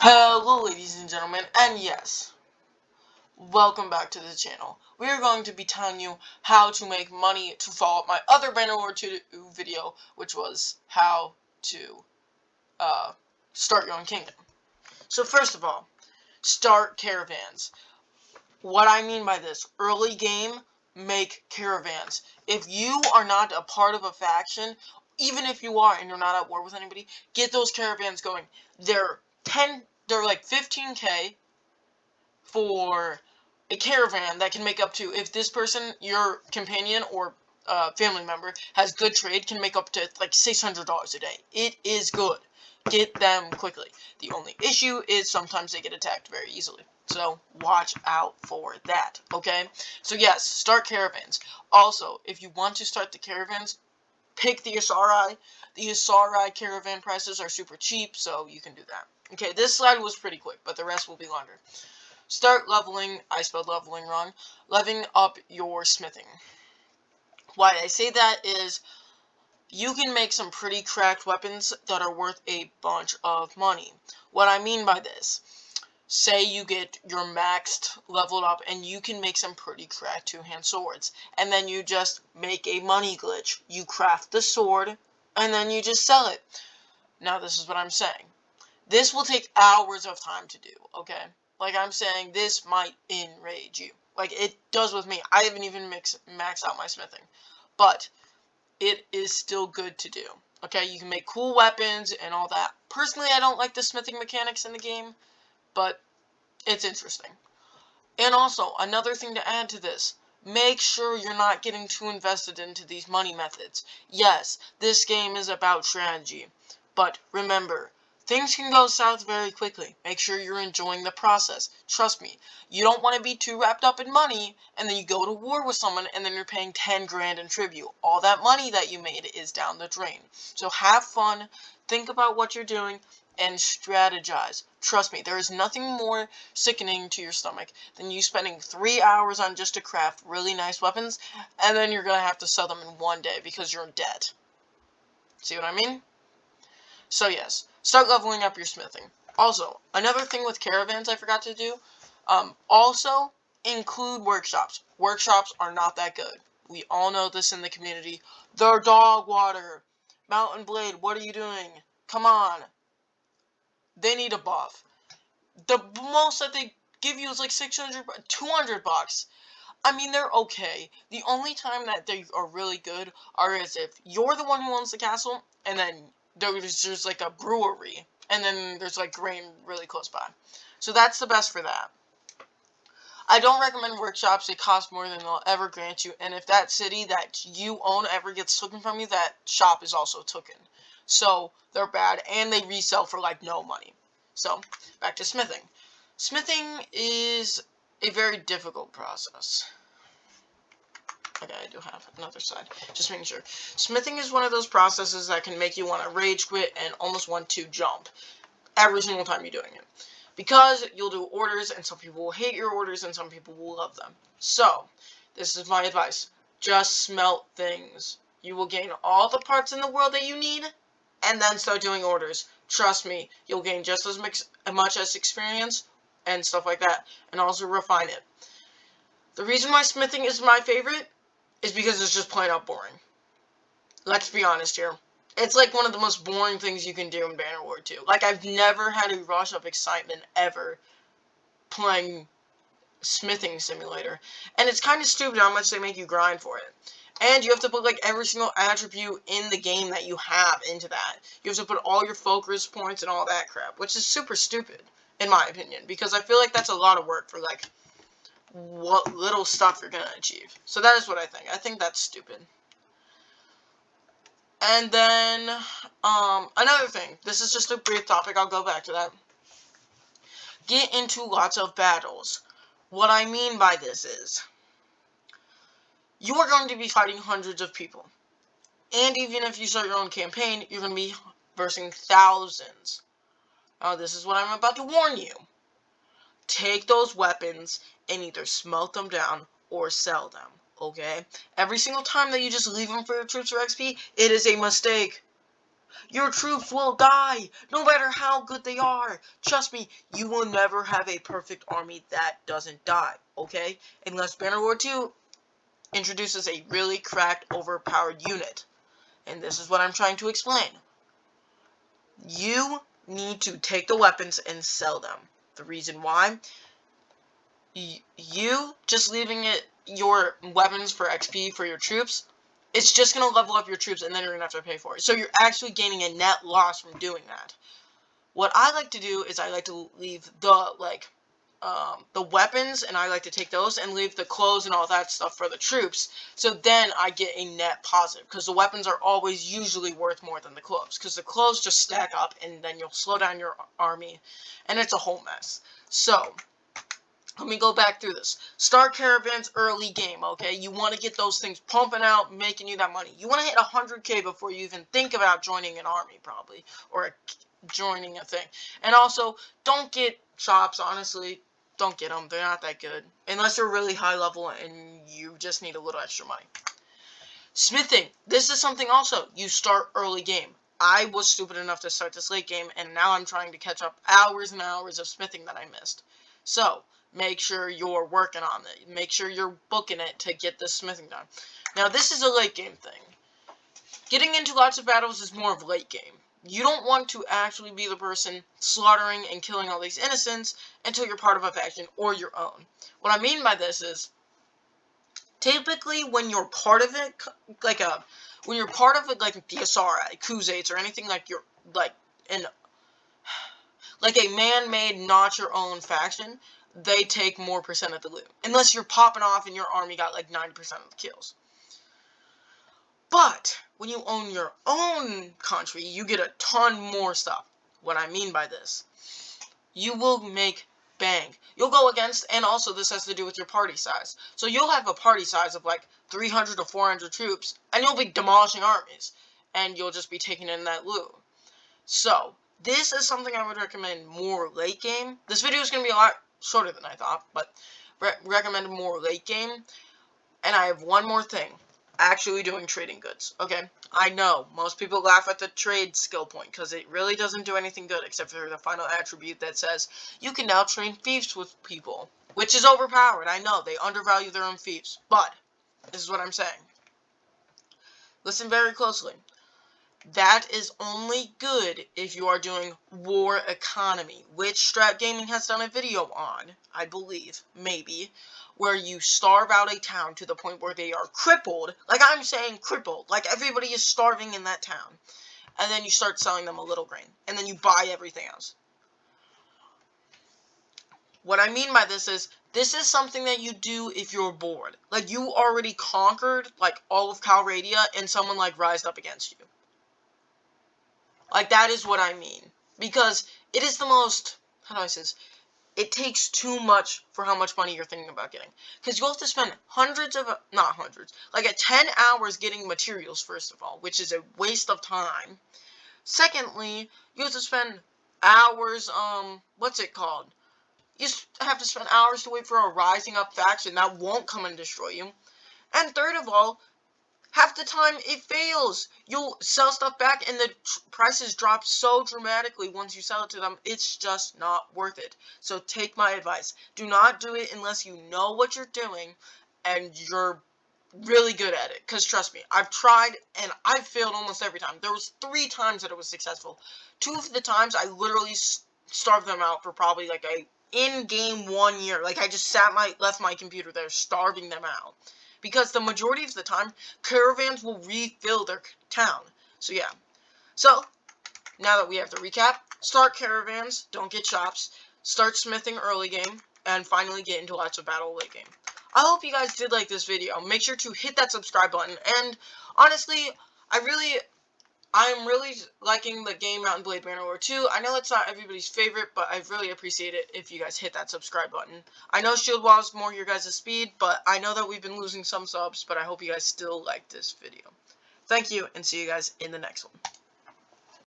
Hello ladies and gentlemen, and yes, welcome back to the channel. We are going to be telling you how to make money to follow up my other Bannerlord 2 video, which was how to start your own kingdom. So first of all, start caravans. What I mean by this, early game, make caravans. If you are not a part of a faction, even if you are and you're not at war with anybody, get those caravans going. They're like 15k for a caravan that can make up to, if this person, your companion or family member, has good trade, can make up to like $600 a day. It is good. Get them quickly. The only issue is sometimes they get attacked very easily. So watch out for that, okay? So yes, start caravans. Also, if you want to start the caravans, pick the Asari. The Asari caravan prices are super cheap, so you can do that. Okay, this slide was pretty quick, but the rest will be longer. Start leveling, I spelled leveling wrong, leveling up your smithing. Why I say that is, you can make some pretty cracked weapons that are worth a bunch of money. What I mean by this, say you get your maxed leveled up and you can make some pretty cracked two-hand swords, and then you just make a money glitch. You craft the sword, and then you just sell it. Now this is what I'm saying. This will take hours of time to do, okay? Like I'm saying, this might enrage you. Like it does with me. I haven't even maxed out my smithing. But it is still good to do. Okay, you can make cool weapons and all that. Personally, I don't like the smithing mechanics in the game, but it's interesting. And also, another thing to add to this, make sure you're not getting too invested into these money methods. Yes, this game is about strategy, but remember, things can go south very quickly. Make sure you're enjoying the process. Trust me, you don't want to be too wrapped up in money, and then you go to war with someone, and then you're paying 10 grand in tribute. All that money that you made is down the drain. So have fun, think about what you're doing, and strategize. Trust me, there is nothing more sickening to your stomach than you spending 3 hours on just to craft really nice weapons, and then you're gonna have to sell them in one day because you're in debt. See what I mean? So yes, start leveling up your smithing. Also, another thing with caravans I forgot to do, also include workshops. Workshops are not that good. We all know this in the community. They're dog water. Mountain Blade, what are you doing? Come on. They need a buff. The most that they give you is like 600, 200 bucks. I mean, they're okay. The only time that they are really good are as if you're the one who owns the castle, and then there's like a brewery, and then there's like grain really close by. So that's the best for that. I don't recommend workshops. They cost more than they'll ever grant you, and if that city that you own ever gets taken from you, that shop is also taken. So they're bad, and they resell for like no money. So back to smithing. Smithing is a very difficult process. Okay, I do have another side. Just making sure. Smithing is one of those processes that can make you want to rage quit and almost want to jump every single time you're doing it. Because you'll do orders, and some people will hate your orders, and some people will love them. So, this is my advice. Just smelt things. You will gain all the parts in the world that you need, and then start doing orders. Trust me, you'll gain just as much as experience and stuff like that, and also refine it. The reason why smithing is my favorite is because it's just plain out boring. Let's be honest here. It's like one of the most boring things you can do in Bannerlord 2. Like, I've never had a rush of excitement ever playing Smithing Simulator. And it's kind of stupid how much they make you grind for it. And you have to put, like, every single attribute in the game that you have into that. You have to put all your focus points and all that crap, which is super stupid, in my opinion. Because I feel like that's a lot of work for, like, what little stuff you're gonna achieve. So that is what I think. I think that's stupid. And then, another thing. This is just a brief topic. I'll go back to that. Get into lots of battles. What I mean by this is, you are going to be fighting hundreds of people. And even if you start your own campaign, you're going to be versing thousands. Now, this is what I'm about to warn you. Take those weapons and either smelt them down or sell them. Okay? Every single time that you just leave them for your troops or XP, it is a mistake. Your troops will die, no matter how good they are. Trust me, you will never have a perfect army that doesn't die, okay? Unless Bannerlord 2 introduces a really cracked, overpowered unit. And this is what I'm trying to explain. You need to take the weapons and sell them. The reason why, you just leaving your weapons for XP for your troops, it's just going to level up your troops and then you're going to have to pay for it. So you're actually gaining a net loss from doing that. What I like to do is I like to leave the weapons, and I like to take those and leave the clothes and all that stuff for the troops, so then I get a net positive, because the weapons are always usually worth more than the clothes, because the clothes just stack up, and then you'll slow down your army, and it's a whole mess. So, let me go back through this. Start caravans early game, okay? You want to get those things pumping out, making you that money. You want to hit 100k before you even think about joining an army, probably, or joining a thing. And also, don't get shops, honestly. Don't get them. They're not that good. Unless you're really high level and you just need a little extra money. Smithing. This is something also. You start early game. I was stupid enough to start this late game, and now I'm trying to catch up hours and hours of smithing that I missed. So, make sure you're working on it. Make sure you're booking it to get this smithing done. Now, this is a late game thing. Getting into lots of battles is more of late game. You don't want to actually be the person slaughtering and killing all these innocents until you're part of a faction or your own. What I mean by this is, typically when you're part of it, like the Asara, Khuzaits, or anything like a man-made, not your own faction, they take more percent of the loot. Unless you're popping off and your army got like 90% of the kills. But when you own your own country, you get a ton more stuff. What I mean by this, you will make bank. You'll go against, and also this has to do with your party size. So you'll have a party size of like 300 to 400 troops, and you'll be demolishing armies, and you'll just be taking in that loot. So, this is something I would recommend more late game. This video is going to be a lot shorter than I thought, but recommend more late game. And I have one more thing. Actually doing trading goods, okay? I know, most people laugh at the trade skill point, because it really doesn't do anything good, except for the final attribute that says, you can now train thieves with people, which is overpowered. I know, they undervalue their own thieves, but, this is what I'm saying. Listen very closely. That is only good if you are doing war economy, which Strat Gaming has done a video on, I believe, maybe, where you starve out a town to the point where they are crippled, like I'm saying crippled, like everybody is starving in that town, and then you start selling them a little grain, and then you buy everything else. What I mean by this is something that you do if you're bored. Like, you already conquered, like, all of Calradia, and someone, like, rised up against you. Like, that is what I mean. Because it is the most, how do I say this? It takes too much for how much money you're thinking about getting. Because you have to spend not hundreds, like 10 hours getting materials, first of all, which is a waste of time. Secondly, you have to spend hours, what's it called? You have to spend hours to wait for a rising up faction that won't come and destroy you. And third of all, half the time, it fails. You'll sell stuff back, and the prices drop so dramatically once you sell it to them. It's just not worth it. So take my advice. Do not do it unless you know what you're doing, and you're really good at it. Because trust me, I've tried, and I've failed almost every time. There was 3 times that it was successful. 2 of the times, I literally starved them out for probably like a in-game 1 year. Like, I just left my computer there, starving them out. Because the majority of the time, caravans will refill their town. So yeah. So, now that we have the recap, start caravans, don't get shops, start smithing early game, and finally get into lots of battle late game. I hope you guys did like this video. Make sure to hit that subscribe button, and honestly, I'm really liking the game Mount & Blade Bannerlord 2. I know it's not everybody's favorite, but I really appreciate it if you guys hit that subscribe button. I know Shield Wall is more your guys' speed, but I know that we've been losing some subs, but I hope you guys still like this video. Thank you, and see you guys in the next one.